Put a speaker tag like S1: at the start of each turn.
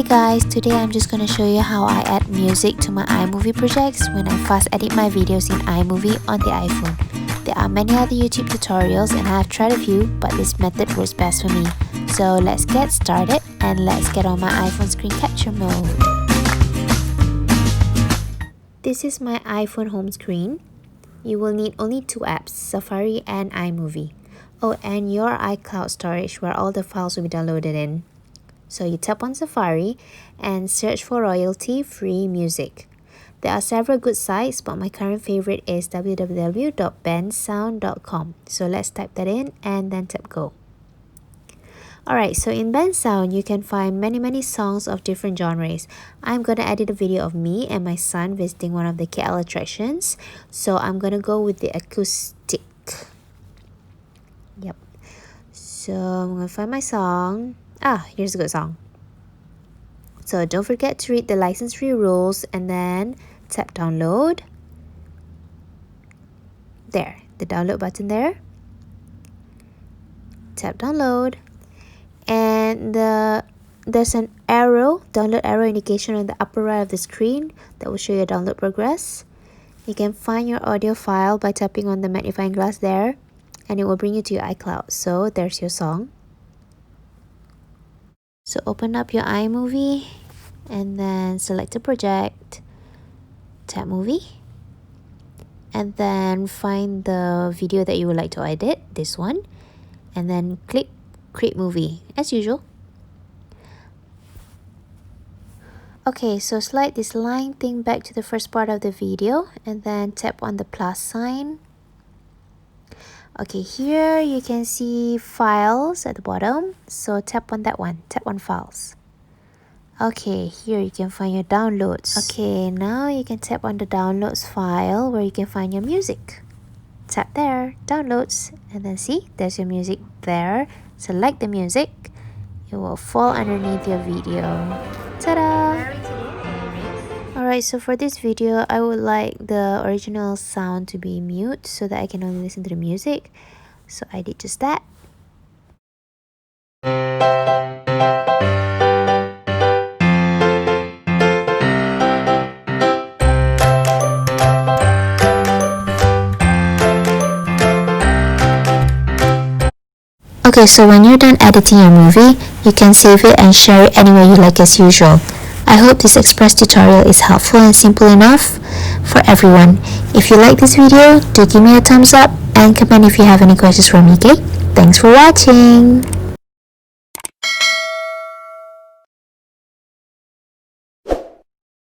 S1: Hey guys, today I'm just gonna show you how I add music to my iMovie projects when I fast edit my videos in iMovie on the iPhone. There are many other YouTube tutorials and I have tried a few, but this method works best for me. So let's get started and let's get on my iPhone screen capture mode. This is my iPhone home screen. You will need only two apps, Safari and iMovie. Oh, and your iCloud storage where all the files will be downloaded in. So you tap on Safari and search for royalty-free music. There are several good sites, but my current favorite is www.bandsound.com. So let's type that in and then tap go. Alright, so in Bandsound, you can find many songs of different genres. I'm gonna edit a video of me and my son visiting one of the KL attractions. So I'm gonna go with the acoustic. Yep. So I'm gonna find my song. Here's a good song. So don't forget to read the license-free rules and then tap download. There, the download button there. Tap download. And there's an arrow, download arrow indication on the upper right of the screen that will show your download progress. You can find your audio file by tapping on the magnifying glass there, and it will bring you to your iCloud. So there's your song. So open up your iMovie and then select a project, tap movie, and then find the video that you would like to edit, this one, and then click create movie as usual. Okay, so slide this line thing back to the first part of the video and then tap on the plus sign. Okay, here you can see files at the bottom, so tap on that one, tap on files. Okay, here you can find your downloads. Okay, now you can tap on the downloads file where you can find your music. Tap there, downloads, and then see, there's your music there. Select the music, it will fall underneath your video. Ta-da! Alright, so for this video, I would like the original sound to be mute so that I can only listen to the music. So I did just that. Okay, so when you're done editing your movie, you can save it and share it anywhere you like as usual. I hope this express tutorial is helpful and simple enough for everyone. If you like this video, do give me a thumbs up and comment if you have any questions for me, okay? Thanks for watching!